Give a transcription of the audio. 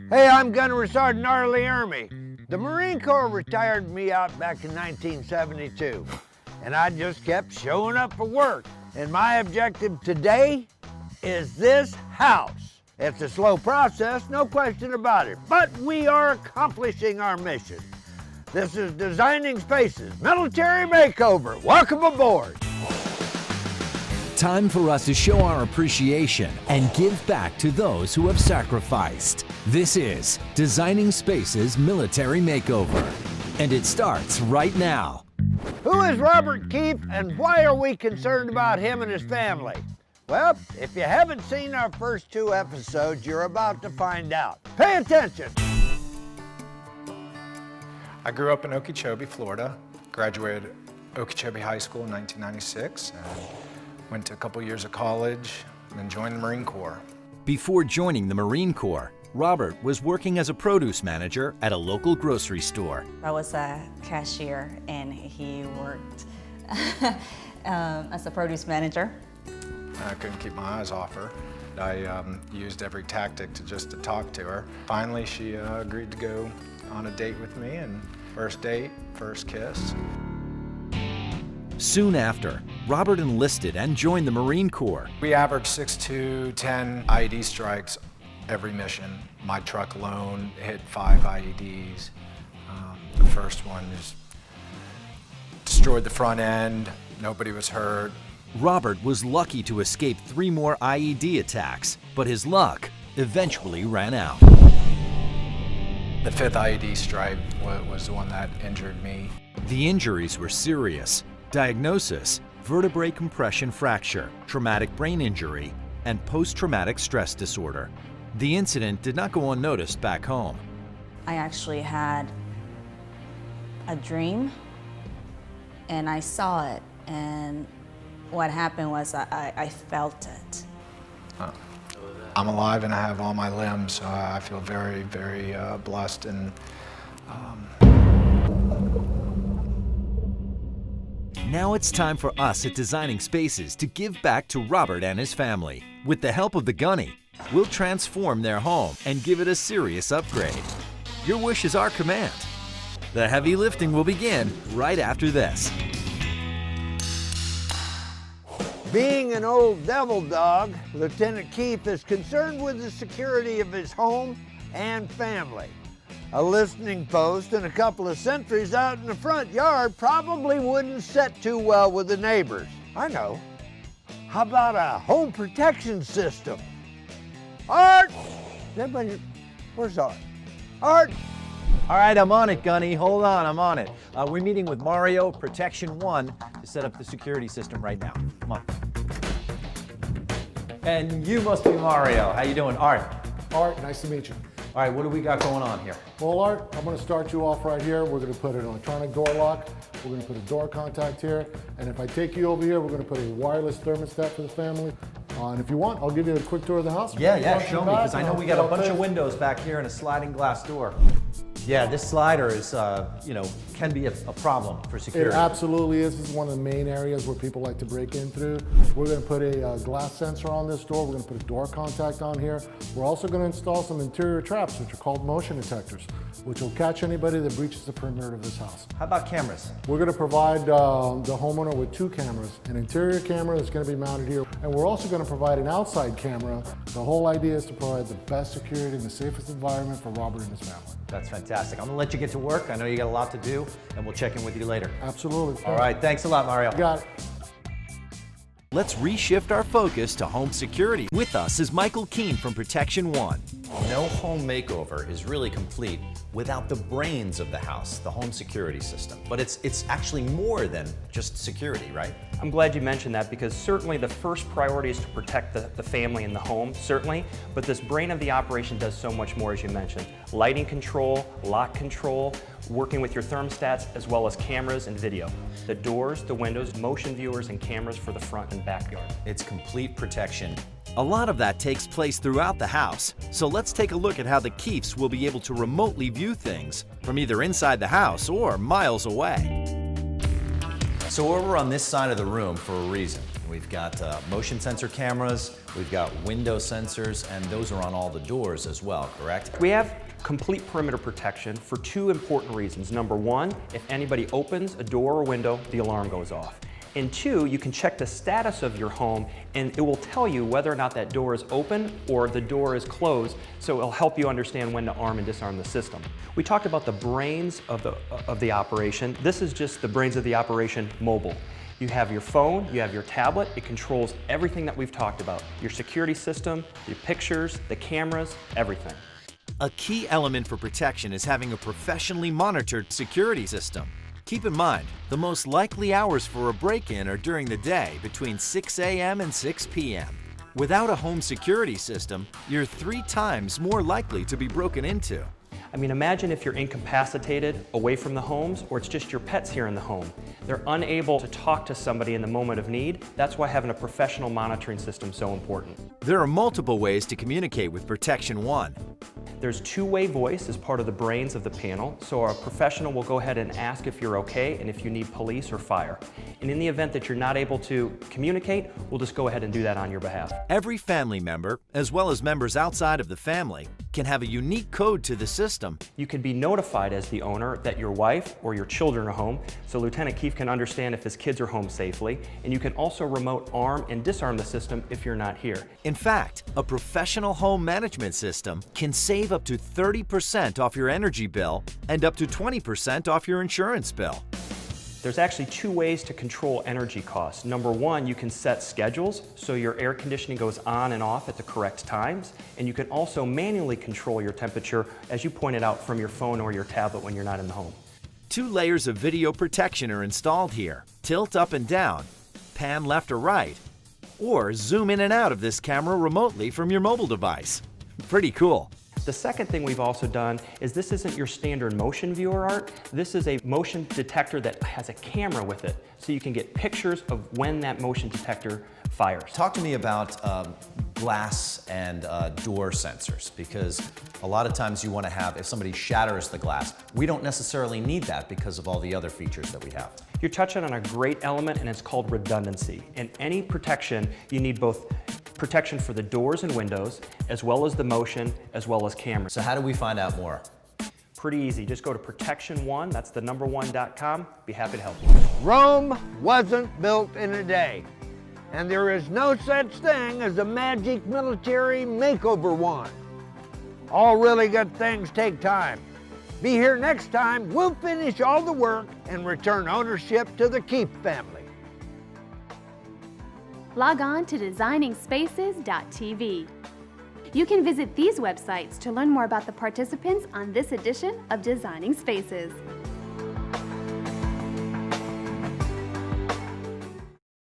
Hey, I'm Gunnery Sergeant Arlie Ermey. The Marine Corps retired me out back in 1972, and I just kept showing up for work. And my objective today is this house. It's a slow process, no question about it, but we are accomplishing our mission. This is Designing Spaces, Military Makeover. Welcome aboard. Time for us to show our appreciation and give back to those who have sacrificed. This is Designing Spaces Military Makeover, and it starts right now. Who is Robert Keefe, and why are we concerned about him and his family? Well, if you haven't seen our first 2 episodes, you're about to find out. Pay attention. I grew up in Okeechobee, Florida, graduated Okeechobee High School in 1996, and went to a couple years of college, and then joined the Marine Corps. Before joining the Marine Corps, Robert was working as a produce manager at a local grocery store. I was a cashier and he worked as a produce manager. I couldn't keep my eyes off her. I used every tactic to talk to her. Finally, she agreed to go on a date with me, and first date, first kiss. Soon after, Robert enlisted and joined the Marine Corps. We averaged 6 to 10 IED strikes every mission. My truck alone hit 5 IEDs. The first one just destroyed the front end. Nobody was hurt. Robert was lucky to escape 3 more IED attacks, but his luck eventually ran out. The 5th IED strike was the one that injured me. The injuries were serious. Diagnosis: vertebrae compression fracture, traumatic brain injury, and post-traumatic stress disorder. The incident did not go unnoticed back home. I actually had a dream and I saw it, and what happened was I felt it. I'm alive and I have all my limbs, so I feel very, very blessed. And Now it's time for us at Designing Spaces to give back to Robert and his family. With the help of the Gunny, we'll transform their home and give it a serious upgrade. Your wish is our command. The heavy lifting will begin right after this. Being an old devil dog, Lieutenant Keefe is concerned with the security of his home and family. A listening post and a couple of sentries out in the front yard probably wouldn't sit too well with the neighbors. I know. How about a home protection system? Art! Everybody, where's Art? Art! All right, I'm on it, Gunny. Hold on, I'm on it. We're meeting with Mario, Protection 1, to set up the security system right now. Come on. And you must be Mario. How you doing? Art. Art, nice to meet you. All right, what do we got going on here? Well, Art, I'm going to start you off right here. We're going to put an electronic door lock. We're going to put a door contact here. And if I take you over here, we're going to put a wireless thermostat for the family. And if you want, I'll give you a quick tour of the house. Yeah, show me, because I know we got a bunch of windows back here and a sliding glass door. Yeah, this slider is, can be a problem for security. It absolutely is. This is one of the main areas where people like to break in through. We're going to put a glass sensor on this door. We're going to put a door contact on here. We're also going to install some interior traps, which are called motion detectors, which will catch anybody that breaches the perimeter of this house. How about cameras? We're going to provide the homeowner with 2 cameras. An interior camera is going to be mounted here, and we're also going to provide an outside camera. The whole idea is to provide the best security and the safest environment for Robert and his family. That's fantastic. I'm going to let you get to work. I know you got a lot to do, and we'll check in with you later. Absolutely. All right, thanks a lot, Mario. You got it. Let's reshift our focus to home security. With us is Michael Keene from Protection 1. No home makeover is really complete without the brains of the house, the home security system. But it's actually more than just security, right? I'm glad you mentioned that, because certainly the first priority is to protect the family and the home, certainly, but this brain of the operation does so much more, as you mentioned. Lighting control, lock control, working with your thermostats, as well as cameras and video. The doors, the windows, motion viewers, and cameras for the front and backyard. It's complete protection. A lot of that takes place throughout the house, so let's take a look at how the Keefes will be able to remotely view things from either inside the house or miles away. So over on this side of the room for a reason. We've got motion sensor cameras, we've got window sensors, and those are on all the doors as well, correct? We have complete perimeter protection for two important reasons. Number one, if anybody opens a door or window, the alarm goes off. And two, you can check the status of your home and it will tell you whether or not that door is open or the door is closed, so it'll help you understand when to arm and disarm the system. We talked about the brains of the operation. This is just the brains of the operation mobile. You have your phone, you have your tablet, it controls everything that we've talked about. Your security system, your pictures, the cameras, everything. A key element for protection is having a professionally monitored security system. Keep in mind, the most likely hours for a break-in are during the day between 6 a.m. and 6 p.m. Without a home security system, you're 3 times more likely to be broken into. I mean, imagine if you're incapacitated away from the homes, or it's just your pets here in the home. They're unable to talk to somebody in the moment of need. That's why having a professional monitoring system is so important. There are multiple ways to communicate with Protection One. There's two-way voice as part of the brains of the panel, so our professional will go ahead and ask if you're okay and if you need police or fire. And in the event that you're not able to communicate, we'll just go ahead and do that on your behalf. Every family member, as well as members outside of the family, can have a unique code to the system. You can be notified as the owner that your wife or your children are home, so Lieutenant Keefe can understand if his kids are home safely, and you can also remote arm and disarm the system if you're not here. In fact, a professional home management system can save up to 30% off your energy bill and up to 20% off your insurance bill. There's actually two ways to control energy costs. Number one, you can set schedules so your air conditioning goes on and off at the correct times, and you can also manually control your temperature, as you pointed out, from your phone or your tablet when you're not in the home. 2 layers of video protection are installed here. Tilt up and down, pan left or right, or zoom in and out of this camera remotely from your mobile device. Pretty cool. The second thing we've also done is this isn't your standard motion viewer, Art. This is a motion detector that has a camera with it, so you can get pictures of when that motion detector fires. Talk to me about glass and door sensors, because a lot of times you want to have, if somebody shatters the glass, we don't necessarily need that because of all the other features that we have. You're touching on a great element, and it's called redundancy. In any protection, you need both protection for the doors and windows, as well as the motion, as well as cameras. So how do we find out more? Pretty easy. Just go to Protection1, that's the number1.com. Be happy to help you. Rome wasn't built in a day, and there is no such thing as a magic military makeover wand. All really good things take time. Be here next time. We'll finish all the work and return ownership to the Keefe family. Log on to designingspaces.tv. You can visit these websites to learn more about the participants on this edition of Designing Spaces.